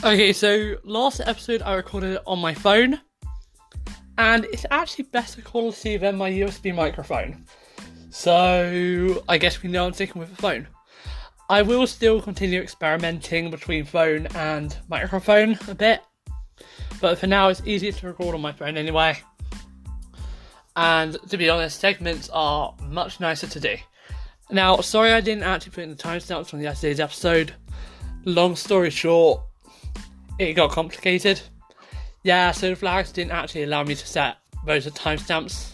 Okay, so last episode I recorded it on my phone, and it's actually better quality than my USB microphone. So I guess we know I'm sticking with the phone. I will still continue experimenting between phone and microphone a bit, but for now it's easier to record on my phone anyway. And to be honest, segments are much nicer to do. Now, sorry I didn't actually put in the timestamps on yesterday's episode. Long story short, it got complicated. Yeah, so the flags didn't actually allow me to set those as timestamps.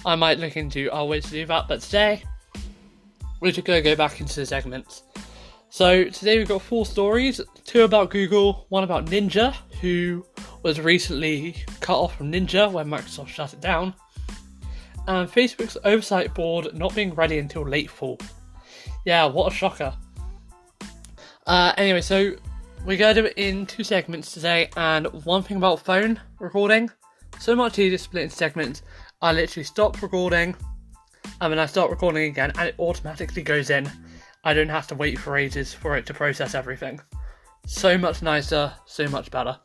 I might look into other ways to do that, but today we're just going to go back into the segments. So today we've got 4 stories, 2 about Google, 1 about Ninja, who was recently cut off from Ninja when Microsoft shut it down, and Facebook's oversight board not being ready until late fall. Yeah, what a shocker. Anyway, so we're going to do it in 2 segments today, and one thing about phone recording, so much easier to split into segments. I literally stop recording, and then I start recording again, and it automatically goes in. I don't have to wait for ages for it to process everything. So much nicer, so much better.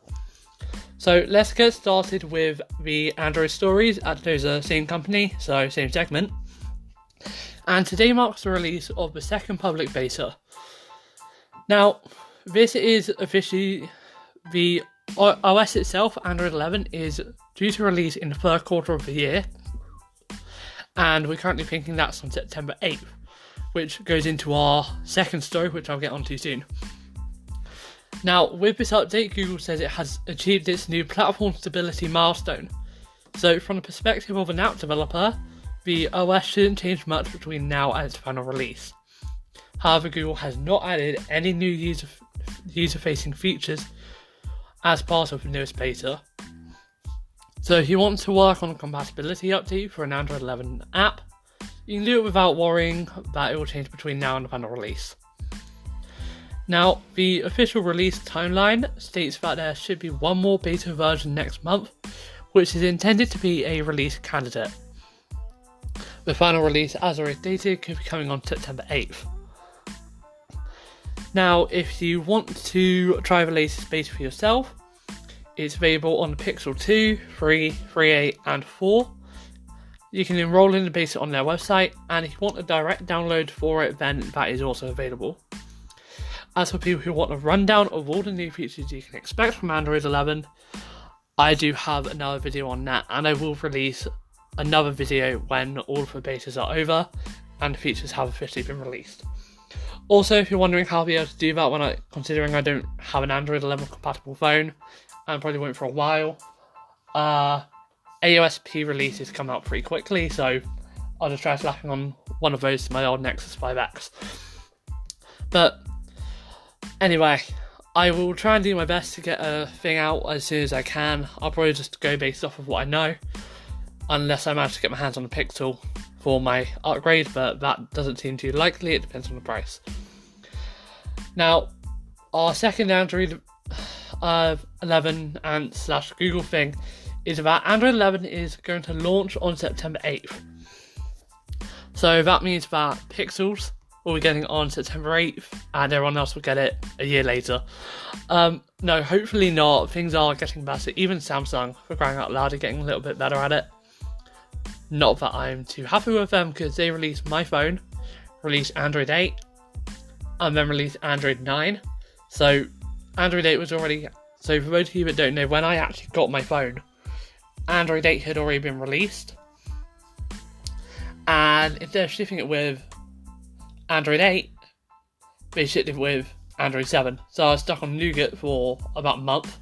So let's get started with the Android stories, as those are the same company, so same segment. And today marks the release of the second public beta. Now, this is officially the OS itself. Android 11 is due to release in the third quarter of the year, and we're currently thinking that's on September 8th, which goes into our second story, which I'll get onto soon. Now, with this update, Google says it has achieved its new platform stability milestone. So, from the perspective of an app developer, the OS shouldn't change much between now and its final release. However, Google has not added any new user-facing features as part of the newest beta. So if you want to work on a compatibility update for an Android 11 app, you can do it without worrying that it will change between now and the final release. Now, the official release timeline states that there should be one more beta version next month, which is intended to be a release candidate. The final release, as already stated, could be coming on September 8th. Now, if you want to try the latest beta for yourself, it's available on the Pixel 2, 3, 3A and 4. You can enroll in the beta on their website, and if you want a direct download for it, then that is also available. As for people who want a rundown of all the new features you can expect from Android 11, I do have another video on that, and I will release another video when all of the betas are over and the features have officially been released. Also, if you're wondering how I'll be able to do that considering I don't have an Android 11 compatible phone, and probably won't for a while, AOSP releases come out pretty quickly, so I'll just try slapping on one of those to my old Nexus 5X. But anyway, I will try and do my best to get a thing out as soon as I can. I'll probably just go based off of what I know, unless I manage to get my hands on a Pixel for my upgrade, but that doesn't seem too likely. It depends on the price. Now, our second Android 11 and / Google thing is that Android 11 is going to launch on September 8th. So that means that Pixels will be getting it on September 8th, and everyone else will get it a year later. No, hopefully not. Things are getting better. Even Samsung, for crying out loud, are getting a little bit better at it. Not that I'm too happy with them, because they released my phone, released Android 8, and then released Android 9. So Android 8 was already... So for those of you that don't know, when I actually got my phone, Android 8 had already been released. And instead of shipping it with Android 8, they shipped it with Android 7. So I was stuck on Nougat for about a month.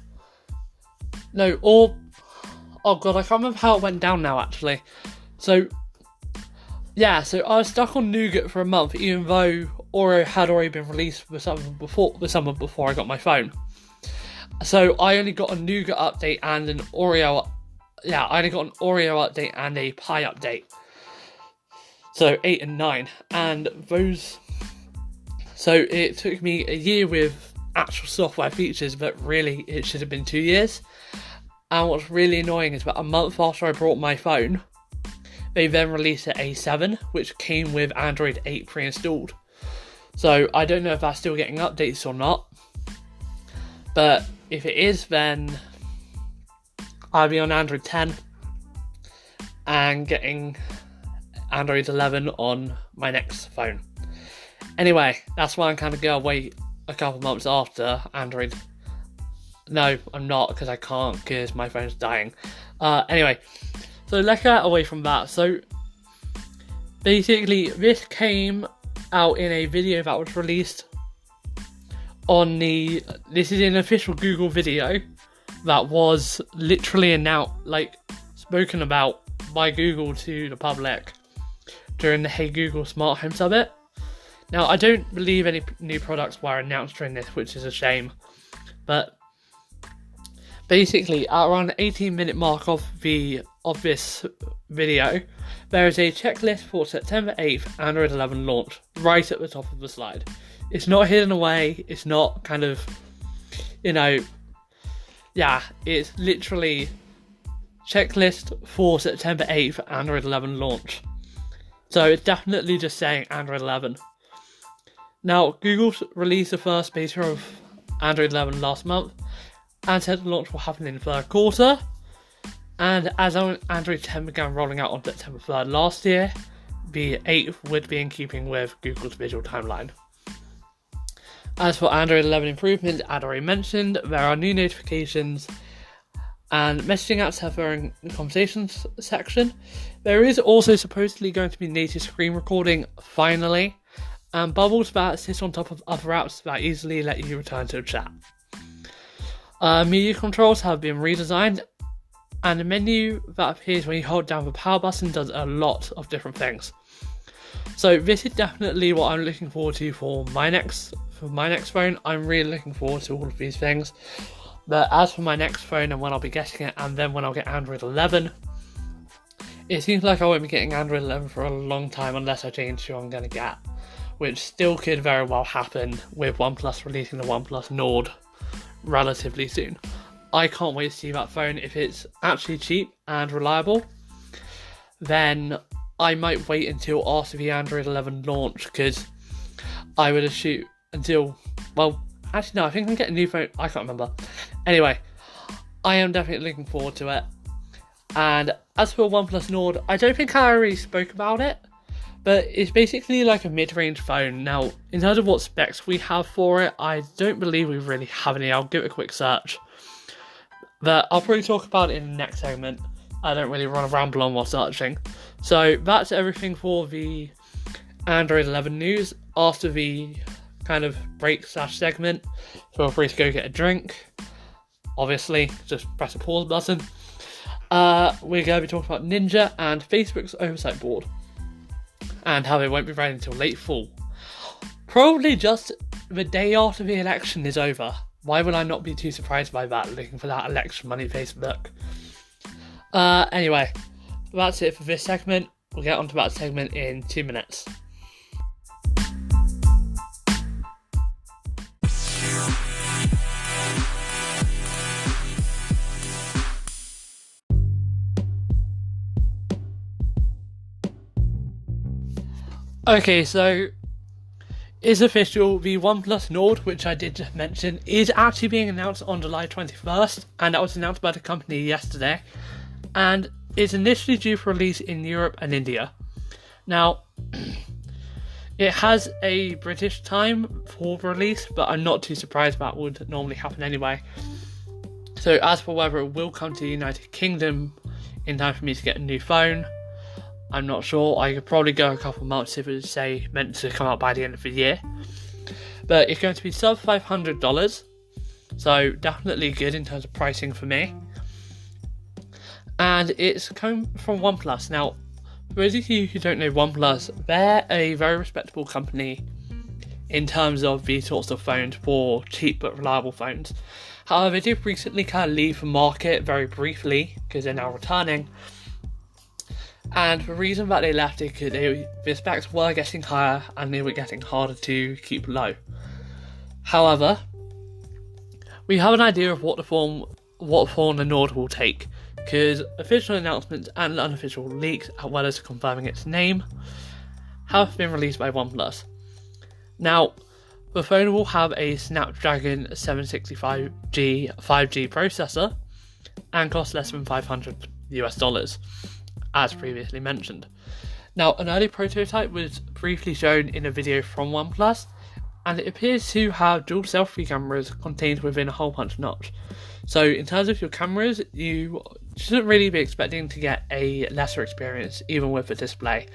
Oh god, I can't remember how it went down now actually. So I was stuck on Nougat for a month, even though Oreo had already been released the summer before I got my phone. So I only got a Nougat update and an Oreo. I only got an Oreo update and a Pie update. So 8 and 9, and those. So it took me a year with actual software features, but really it should have been 2 years. And what's really annoying is that a month after I bought my phone, they then released an A7, which came with Android 8 pre-installed. So I don't know if that's still getting updates or not. But if it is, then I'll be on Android 10 and getting Android 11 on my next phone. Anyway, that's why I'm kind of going to wait a couple months after Android. No, I'm not, because I can't, because my phone's dying. Anyway, so let's get away from that. So basically, this came out in a video that was released on this is an official Google video that was literally announced, spoken about by Google to the public during the Hey Google Smart Home Summit. Now, I don't believe any new products were announced during this, which is a shame. But basically, at around the 18-minute mark of this video, there is a checklist for September 8th Android 11 launch right at the top of the slide. It's not hidden away. It's not kind of, it's literally checklist for September 8th Android 11 launch. So it's definitely just saying Android 11. Now, Google released the first beta of Android 11 last month and said the launch will happen in the third quarter. And as Android 10 began rolling out on September 3rd last year, the 8th would be in keeping with Google's visual timeline. As for Android 11 improvements, as already mentioned, there are new notifications and messaging apps have their own conversations section. There is also supposedly going to be native screen recording, finally, and bubbles that sit on top of other apps that easily let you return to a chat. Media controls have been redesigned, and the menu that appears when you hold down the power button does a lot of different things. So this is definitely what I'm looking forward to for my next phone. I'm really looking forward to all of these things. But as for my next phone and when I'll be getting it, and then when I'll get Android 11, it seems like I won't be getting Android 11 for a long time unless I change who I'm going to get, which still could very well happen with OnePlus releasing the OnePlus Nord relatively soon. I can't wait to see that phone. If it's actually cheap and reliable, then I might wait until after the Android 11 launch, because I would assume until, actually no, I think I'm getting a new phone, I can't remember. Anyway, I am definitely looking forward to it. And as for OnePlus Nord, I don't think I already spoke about it, but it's basically like a mid-range phone. Now, in terms of what specs we have for it, I don't believe we really have any. I'll give it a quick search. But I'll probably talk about it in the next segment. I don't really want to ramble on while searching. So that's everything for the Android 11 news. After the kind of break/segment, feel free to go get a drink. Obviously, just press the pause button. We're going to be talking about Ninja and Facebook's oversight board, and how they won't be ready until late fall. Probably just the day after the election is over. Why would I not be too surprised by that, looking for that election money Facebook? Anyway, that's it for this segment. We'll get onto that segment in 2 minutes. Okay, so it's official. The OnePlus Nord, which I did just mention, is actually being announced on July 21st, and that was announced by the company yesterday. And it's initially due for release in Europe and India. Now, it has a British time for release, but I'm not too surprised that would normally happen anyway. So as for whether it will come to the United Kingdom in time for me to get a new phone, I'm not sure. I could probably go a couple of months if it was, say, meant to come out by the end of the year. But it's going to be sub $500, so definitely good in terms of pricing for me. And it's coming from OnePlus. Now, for those of you who don't know OnePlus, they're a very respectable company in terms of these sorts of phones for cheap but reliable phones. However, they did recently kind of leave the market very briefly because they're now returning. And the reason that they left is because the specs were getting higher and they were getting harder to keep low. However, we have an idea of what form the Nord will take, because official announcements and unofficial leaks, as well as confirming its name, have been released by OnePlus. Now, The phone will have a Snapdragon 765G 5G processor and cost less than $500, as previously mentioned. Now, an early prototype was briefly shown in a video from OnePlus, and it appears to have dual selfie cameras contained within a hole punch notch. So in terms of your cameras, you shouldn't really be expecting to get a lesser experience, even with the display.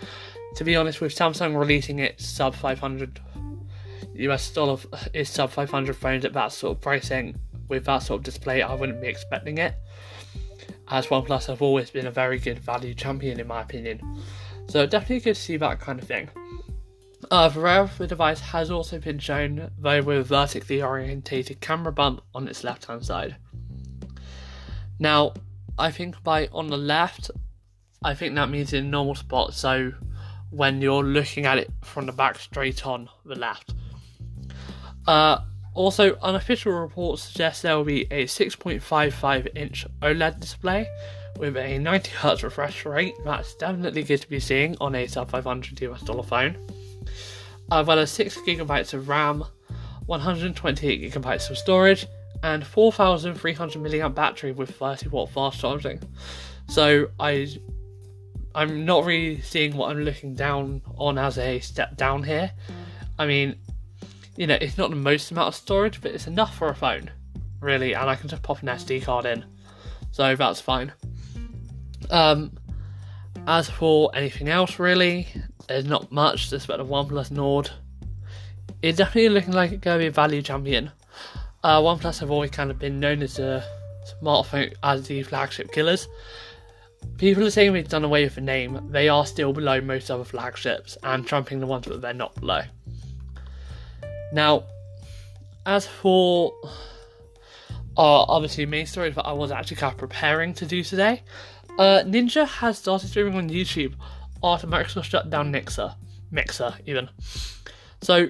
To be honest, with Samsung releasing its sub $500 phones at that sort of pricing, with that sort of display, I wouldn't be expecting it, as OnePlus have always been a very good value champion in my opinion. So definitely good to see that kind of thing. The rear of the device has also been shown, though with a vertically orientated camera bump on its left hand side. Now, I think by on the left, I think that means in a normal spot, so when you're looking at it from the back straight on the left. Also, unofficial reports suggest there will be a 6.55 inch OLED display with a 90Hz refresh rate. That's definitely good to be seeing on a sub $500 phone. As well as 6GB of RAM, 128GB of storage, and 4,300 mAh battery with 30W fast charging. So I'm not really seeing what I'm looking down on as a step down here. I mean, you know, it's not the most amount of storage, but it's enough for a phone, really, and I can just pop an SD card in, so that's fine. As for anything else, really, there's not much to expect of OnePlus Nord. It's definitely looking like it's going to be a value champion. OnePlus have always kind of been known as a smartphone, as the flagship killers. People are saying we've done away with the name. They are still below most other flagships and trumping the ones that they're not below. Now, as for obviously main stories that I was actually kind of preparing to do today, Ninja has started streaming on YouTube after Microsoft shut down Mixer even. So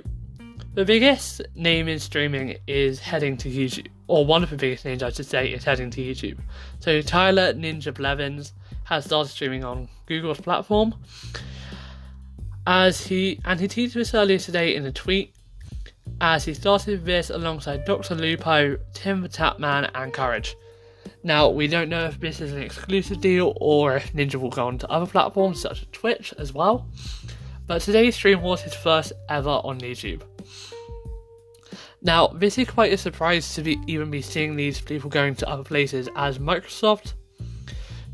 the biggest name in streaming is heading to YouTube, or one of the biggest names I should say is heading to YouTube. So Tyler Ninja Blevins has started streaming on Google's platform, he teased this earlier today in a tweet, as he started this alongside Dr. Lupo, Tim the Tapman and Courage. Now, we don't know if this is an exclusive deal or if Ninja will go on to other platforms such as Twitch as well, but today's stream was his first ever on YouTube. Now, this is quite a surprise to even be seeing these people going to other places, as Microsoft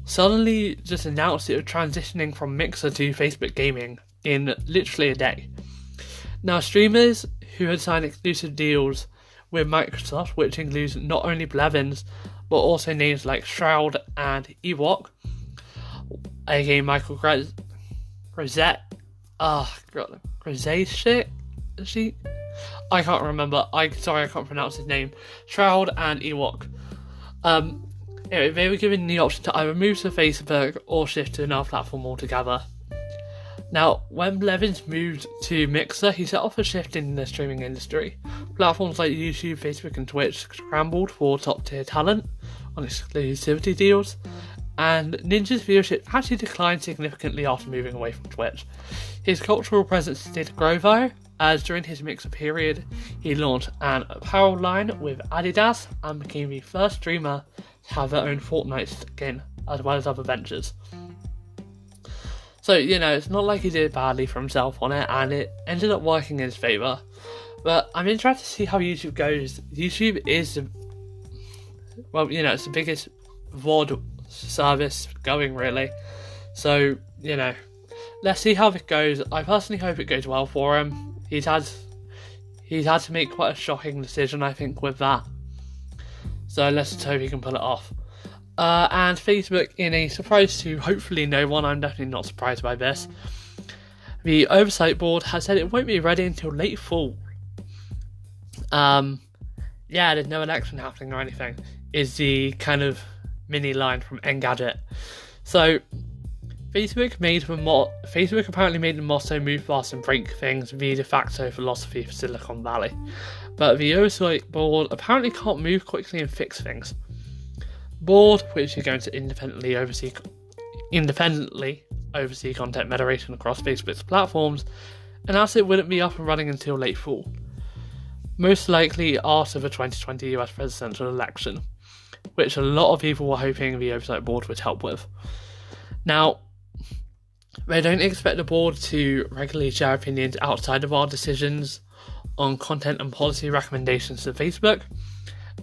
suddenly just announced it was transitioning from Mixer to Facebook Gaming in literally a day. Now, streamers who had signed exclusive deals with Microsoft, which includes not only Blevins, but also names like Shroud and Ewok, aka Michael Grosset, I can't remember. I can't pronounce his name. Shroud and Ewok. Anyway, they were given the option to either move to Facebook or shift to another platform altogether. Now, when Blevins moved to Mixer, he set off a shift in the streaming industry. Platforms like YouTube, Facebook and Twitch scrambled for top-tier talent on exclusivity deals, and Ninja's viewership actually declined significantly after moving away from Twitch. His cultural presence did grow though, as during his Mixer period, he launched an apparel line with Adidas and became the first streamer to have their own Fortnite skin, as well as other ventures. So, you know, it's not like he did badly for himself on it, and it ended up working in his favour. But I'm interested to see how YouTube goes. YouTube is, it's the biggest VOD service going, really. So, you know, let's see how it goes. I personally hope it goes well for him. He's had to make quite a shocking decision, I think, with that. So let's just hope he can pull it off. And Facebook, in a surprise to hopefully no one, I'm definitely not surprised by this, the oversight board has said it won't be ready until late fall. There's no election happening or anything, is the kind of mini line from Engadget. So Facebook apparently made the motto "Move fast and break things" the de facto philosophy for Silicon Valley, but the oversight board apparently can't move quickly and fix things. Board, which is going to independently oversee content moderation across Facebook's platforms, announced it wouldn't be up and running until late fall. most likely after the 2020 US presidential election, which a lot of people were hoping the Oversight Board would help with. Now, they don't expect the board to regularly share opinions outside of our decisions on content and policy recommendations to Facebook,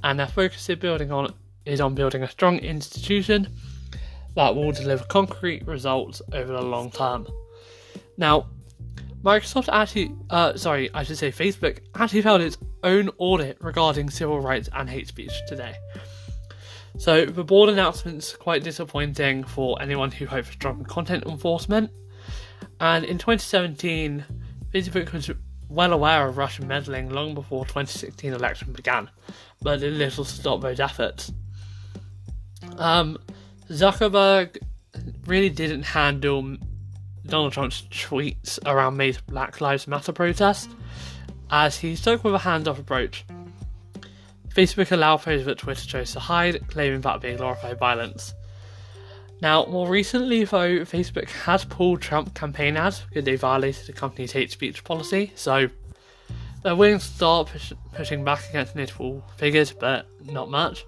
and their focus is on building a strong institution that will deliver concrete results over the long term. Now, Facebook actually held its own audit regarding civil rights and hate speech today. So the board announcement's quite disappointing for anyone who hoped for stronger content enforcement. And in 2017, Facebook was well aware of Russian meddling long before the 2016 election began, but did little to stop those efforts. Zuckerberg really didn't handle Donald Trump's tweets around May's Black Lives Matter protest, as he stuck with a hands-off approach. Facebook allowed posts that Twitter chose to hide, claiming that being glorified violence. Now, more recently though, Facebook has pulled Trump campaign ads because they violated the company's hate speech policy, so they're willing to start pushing back against notable figures, but not much.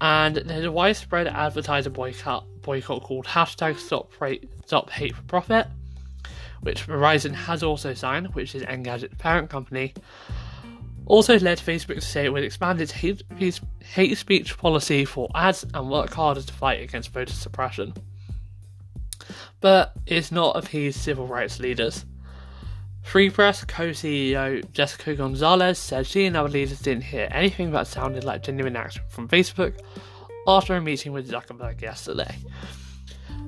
And there's a widespread advertiser boycott called #Stop Hate for Profit, which Verizon has also signed, which is Engadget's parent company. Also led Facebook to say it would expand its hate speech policy for ads and work harder to fight against voter suppression. But it's not appeased civil rights leaders. Free Press co-CEO Jessica Gonzalez said she and other leaders didn't hear anything that sounded like genuine action from Facebook after a meeting with Zuckerberg yesterday.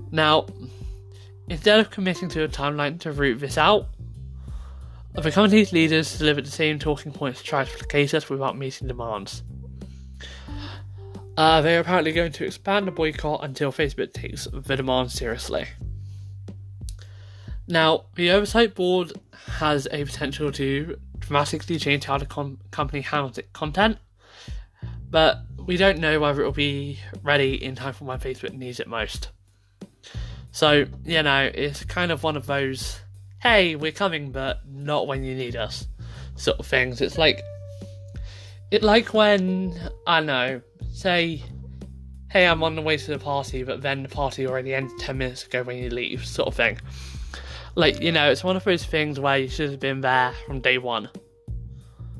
Now, instead of committing to a timeline to root this out, the company's leaders delivered the same talking points to try to placate us without meeting demands. They are apparently going to expand the boycott until Facebook takes the demand seriously. Now, the Oversight Board has a potential to dramatically change how the company handles its content, but we don't know whether it will be ready in time for when Facebook needs it most. So, it's kind of one of those, hey, we're coming, but not when you need us, sort of things. It's like when, say, hey, I'm on the way to the party, but then the party already ended 10 minutes ago when you leave, sort of thing. It's one of those things where you should have been there from day one.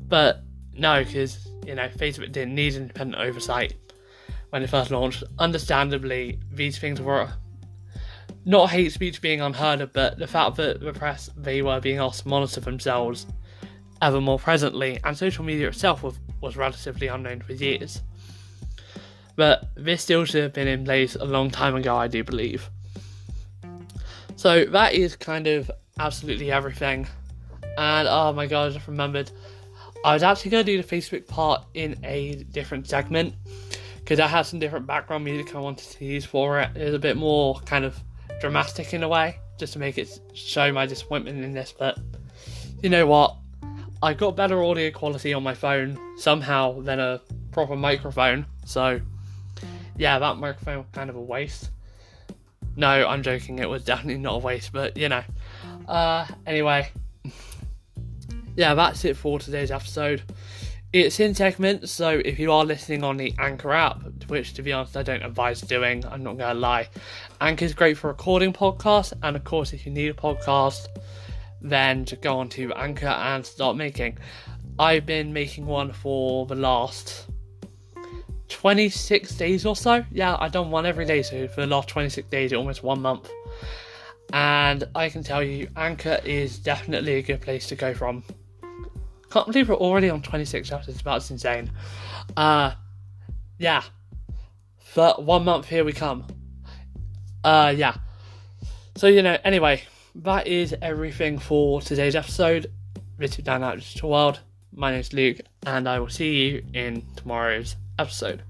But no, because, Facebook didn't need independent oversight when it first launched. Understandably, these things were not hate speech being unheard of, but the fact that the press, they were being asked to monitor themselves ever more presently, and social media itself was relatively unknown for years. But this still should have been in place a long time ago, I do believe. So that is kind of absolutely everything. And oh my god, I just remembered, I was actually going to do the Facebook part in a different segment, because I had some different background music I wanted to use for it. It was a bit more kind of dramatic in a way, just to make it show my disappointment in this, but you know what? I got better audio quality on my phone somehow than a proper microphone, so yeah, that microphone was kind of a waste. No, I'm joking, it was definitely not a waste, but anyway, yeah, that's it for today's episode. It's in segments, so if you are listening on the Anchor app, which to be honest I don't advise doing, I'm not going to lie, Anchor's great for recording podcasts, and of course if you need a podcast, then just go on to Anchor and start making. I've been making one for the last 26 days or so. Yeah, I've done one every day, so for the last 26 days, almost 1 month. And I can tell you, Anchor is definitely a good place to go from. Can't believe we're already on 26 episodes, that's insane. Yeah. For 1 month, here we come. Yeah. So, anyway, that is everything for today's episode. This is Dan Out Digital World. My name's Luke, and I will see you in tomorrow's episode.